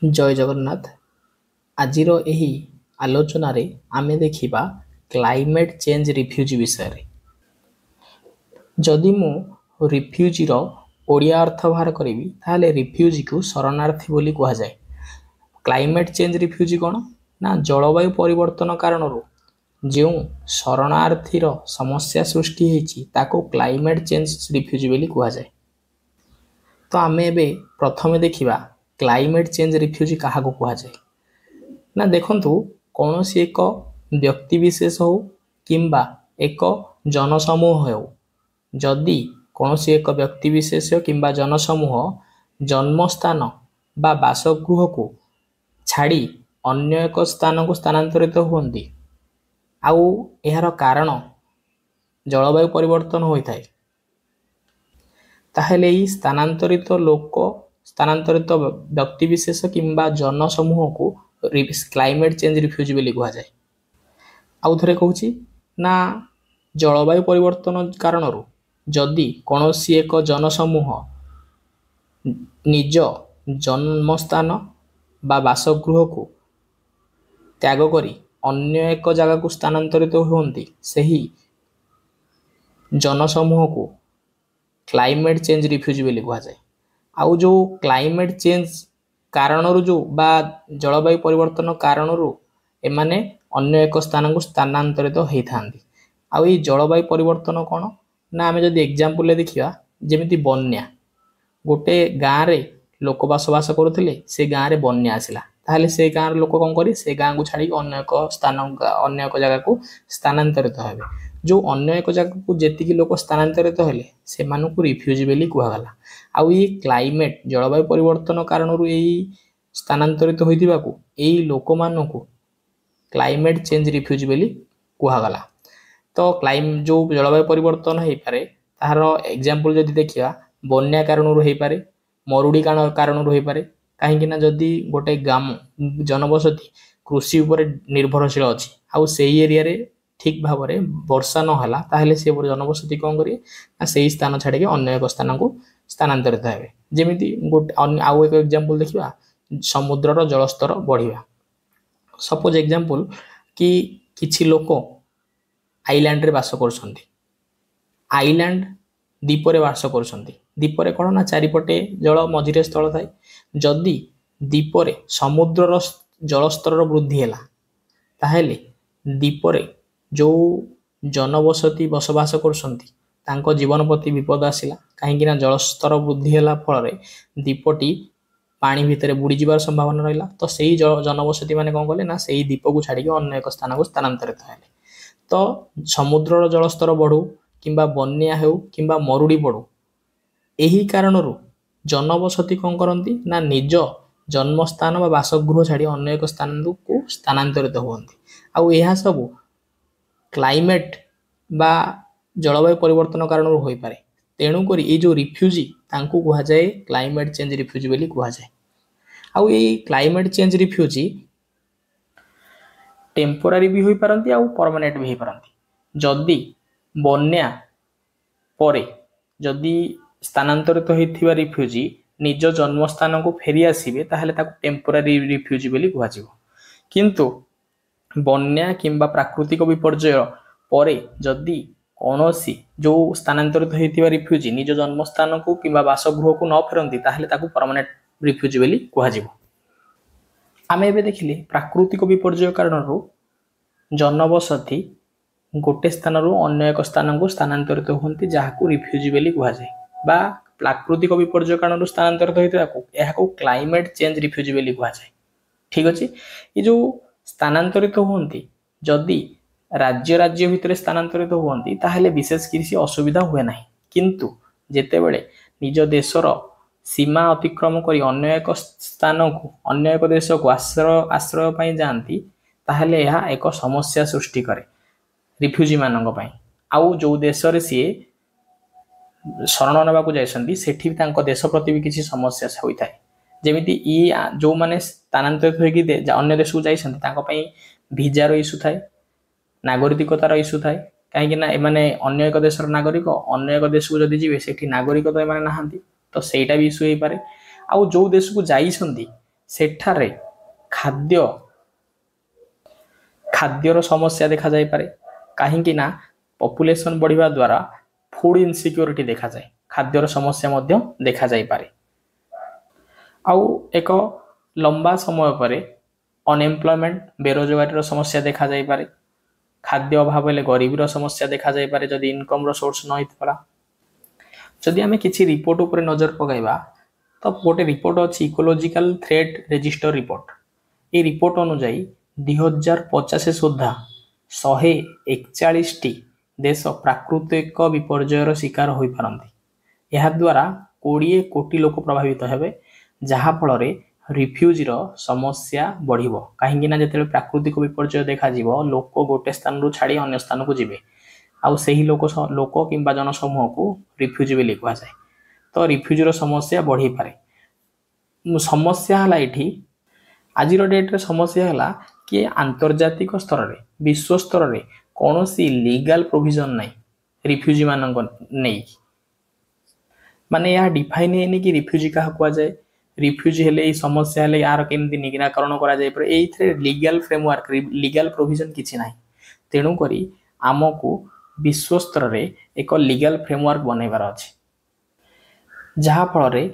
जय जगन्नाथ। आजिर एही आलोचन आमे देखिबा क्लाइमेट चेंज रिफ्यूजी विषय। जदि मु रिफ्यूजी रो ओडिया अर्थ बाहर करी ताहले रिफ्यूजी को शरणार्थी बोली कहा जाए। क्लाइमेट चेंज रिफ्यूजी कौन ना जलवायु परिवर्तन कारण जो शरणार्थी समस्या सृष्टि होती ताको क्लाइमेट चेंज रिफ्यूजी बोली कहा जाए। तो आमे एबे प्रथमे देखिबा क्लाइमेट चेंज रिफ्यूजी क्या कहा जाए ना देखंतु कौन सी एक व्यक्ति विशेष हो किंबा एक जनसमूह हो जदि कौन सी एक व्यक्ति विशेष किंबा जनसमूह जन्मस्थान बा बासगृह को छाड़ी अन्य एक स्थान को स्थानांतरित हुअନ୍ତି आउ एहार कारण जलवायु परिवर्तन होता है ताहले ई स्थानांतरित लोक स्थानांतरित व्यक्ति विशेष किंबा जनसमूह को क्लाइमेट चेंज रिफ्यूजी बोली कहा जाए। आउ थरे कहूची ना जलवायु परिवर्तन कारण जदि कौन सी एक जनसमूह निज जन्मस्थान बा बासगृह को त्याग करी अन्य एक जगह को स्थानांतरित हुअନ୍ତି सही जनसमूह को क्लाइमेट चेंज रिफ्यूजी बोली कहा जाए। आउ जो क्लाइमेट चेंज कारण जो बा जलवायु परिवर्तन कारण एमाने अन्य एक स्थान को स्थानांतरित होता आउ ये जलवायु परिवर्तन कौन ना आम जब एग्जांपल देखा जमी बन्या गोटे गाँव में लोक बसवास करुले से गाँव में बन्या आसला ताहले से गाँव लोक कौन करें से गाँव को छाड़ी अन्य एक स्थान अन्य एक जगह को स्थानांतरित हेबे जो अन्य एक जगह को जेतिकी लोक स्थानांतरित हेले से मानू रिफ्यूजी बोली कहगला। आउ ये क्लाइमेट जलवायु परिवर्तन कारण यही स्थानांतरित होइतिबा को एई लोक मानू क्लाइमेट चेंज रिफ्यूजी बोली कहगला। तो जो जलवायु परिवर्तन हो पारे तार एग्जांपल जदि देखिया बन्या कारण हो पारे मरुड़ी कारण हो पारे कहीं जदि गोटे ग्राम जनबसती कृषि उपर निर्भरशील अच्छी आउ से एरिया रे ठीक भाव में वर्षा नहला ताहले से जनबसती कौन करेंगे ना से स्थान छाड़ी अन्य एक स्थान को स्थानांतरित हेबे। जेमिति गोटे आउ एक एग्जांपल देखिबा समुद्रर जलस्तर बढ़िया सपोज एग्जांपल कि किछि लोक आइलैंड रे बास करछन्ती आइलैंड द्वीपर बास करछन्ती द्वीपर कौन ना चारिपटे जल मझिरे स्थल थाए जदि द्वीपर समुद्रर जलस्तर वृद्धि है ताहले द्वीपर जो जनबसती बसवास कर जीवन प्रति विपद आसला कहीं जलस्तर वृद्धि है फल द्वीपटी पानी भितर बुड़ी जीवार संभावना रहा तो सही जनबसती मैंने कौन कले ना से द्वीप को छाड़ी अन्य एक स्थान को स्थानांतरित है। तो समुद्र जलस्तर बढ़ू किंबा बन्या हो किंबा मरुड़ी बढ़ू यही कारण जनबसती कौन करती ना निज जन्मस्थान व बासगृह छाड़ी अन्य एक स्थान को स्थानांतरित हुअନ୍ତି आउ यह सब क्लाइमेट बा जलवायु परिवर्तन कारण हो पारे तेणुक ये जो रिफ्यूजी तांको कहा जाए क्लाइमेट चेंज रिफ्यूजी बोली कहा जाए। आउ ये क्लाइमेट चेंज रिफ्यूजी टेम्पोरारी भी हो पारती आउ परमानेंट भी हो पारती जदि बन्या परे जदि स्थानांतरित होइथिबा रिफ्यूजी निज जन्मस्थान को फेरी आसीबे ताहले ताको टेम्पोरारी रिफ्यूजी बोली कहा जिवो। किंतु बन्या किंबा प्राकृतिक विपर्यय परे जदि कौनसी जो स्थानांतरित होइथिबा रिफ्यूजी निज जन्मस्थान को किंबा बासगृह को न फेरंती ताहले ताको परमानेंट रिफ्यूजी बोली कहा जिवो। आमे एबे देखिले प्राकृतिक विपर्यय कारण जनबसती गोटे स्थान अन्य एक स्थान को स्थानांतरित होती जहाँ रिफ्यूजी बोली कहा जाए बा प्राकृतिक विपर्यय कारण स्थानांतरित होता को क्लाइमेट चेंज रिफ्यूजी बोली कहा जाए। ठीक अच्छे ये जो स्थानांतरित होती जदि राज्य राज्य भितर स्थानांतरित होती ताहले विशेष किसी असुविधा हुए ना किंतु जेतेबेले निज देशर सीमा अतिक्रम करी अन्य एक स्थान को अन्य एक देश को आश्रय पाई जाती ताहले यह एक समस्या सृष्टि करे रिफ्यूजी मानक पई आउ जो देश रे सी शरण नेबाकू जाइसंती सेठी तांको देश प्रति भी किसी समस्या होता है जेमिति जो माने स्थानांतरित होगी अन्य देश को जाइसंती तांको पई भिजार इश्यू थाए नागरिकतार इश्यू थाए कहीं एमाने अन्य एक देशर नागरिक अन्य एक देश को जदि जीवे सेठी नागरिकता एमाने नाहांती तो सेटा भी इश्यू हो पारे आउ जो देश को जाइसंती ସେଠାରେ ଖାଦ୍ୟ ଖାଦ୍ୟର ସମସ୍ୟା ଦେଖାଯାଇପାରେ। କାହିଁକି ନା ପପୁଲେସନ୍ ବଢ଼ିବା ଦ୍ୱାରା ଫୁଡ୍ ଇନସିକ୍ୟୁରିଟି ଦେଖାଯାଏ, ଖାଦ୍ୟର ସମସ୍ୟା ମଧ୍ୟ ଦେଖାଯାଇପାରେ। ଆଉ ଏକ ଲମ୍ବା ସମୟ ପରେ ଅନଏମ୍ପ୍ଲୟମେଣ୍ଟ ବେରୋଜଗାରୀର ସମସ୍ୟା ଦେଖାଯାଇପାରେ। ଖାଦ୍ୟ ଅଭାବ ହେଲେ ଗରିବୀର ସମସ୍ୟା ଦେଖାଯାଇପାରେ ଯଦି ଇନକମ୍ର ସୋର୍ସ ନ ହେଇଥିଲା। ଯଦି ଆମେ କିଛି ରିପୋର୍ଟ ଉପରେ ନଜର ପକାଇବା ତ ଗୋଟେ ରିପୋର୍ଟ ଅଛି ଇକୋଲୋଜିକାଲ ଥ୍ରେଟ୍ ରେଜିଷ୍ଟର ରିପୋର୍ଟ। এই ରିପୋର୍ଟ ଅନୁଯାୟୀ 2050 ସୁଦ୍ଧା 141ଟି ଦେଶ ପ୍ରାକୃତିକ ବିପର୍ଯ୍ୟୟର ଶିକାର ହୋଇପାରନ୍ତି। ଏହାଦ୍ୱାରା 20 କୋଟି ଲୋକ ପ୍ରଭାବିତ ହେବେ, ଯାହାଫଳରେ ରିଫ୍ୟୁଜିର ସମସ୍ୟା ବଢ଼ିବ। କାହିଁକିନା ଯେତେବେଳେ ପ୍ରାକୃତିକ ବିପର୍ଯ୍ୟୟ ଦେଖାଯିବ ଲୋକ ଗୋଟେ ସ୍ଥାନରୁ ଛାଡ଼ି ଅନ୍ୟ ସ୍ଥାନକୁ ଯିବେ, ଆଉ ସେହି ଲୋକ କିମ୍ବା ଜନସମୂହକୁ ରିଫ୍ୟୁଜି ବୋଲି କୁହାଯାଏ। ତ ରିଫ୍ୟୁଜିର ସମସ୍ୟା ବଢ଼ିପାରେ। ସମସ୍ୟା ହେଲା ଏଠି ଆଜିର ଡେଟ୍ରେ ସମସ୍ୟା ହେଲା କି ଆନ୍ତର୍ଜାତିକ ସ୍ତରରେ ବିଶ୍ୱ ସ୍ତରରେ କୌଣସି ଲିଗାଲ ପ୍ରୋଭିଜନ ନାହିଁ ରିଫ୍ୟୁଜି ମାନଙ୍କ ନେଇକି। ମାନେ ଏହା ଡିଫାଇନ୍ ହେଇନି କି ରିଫ୍ୟୁଜି କାହାକୁ କୁହାଯାଏ, ରିଫ୍ୟୁଜି ହେଲେ ଏଇ ସମସ୍ୟା ହେଲେ ଏହାର କେମିତି ନିରାକରଣ କରାଯାଇପାରେ, ଏଇଥିରେ ଲିଗାଲ ଫ୍ରେମୱାର୍କ ଲିଗାଲ ପ୍ରୋଭିଜନ କିଛି ନାହିଁ। ତେଣୁକରି ଆମକୁ ବିଶ୍ୱ ସ୍ତରରେ ଏକ ଲିଗାଲ ଫ୍ରେମୱାର୍କ ବନେଇବାର ଅଛି, ଯାହାଫଳରେ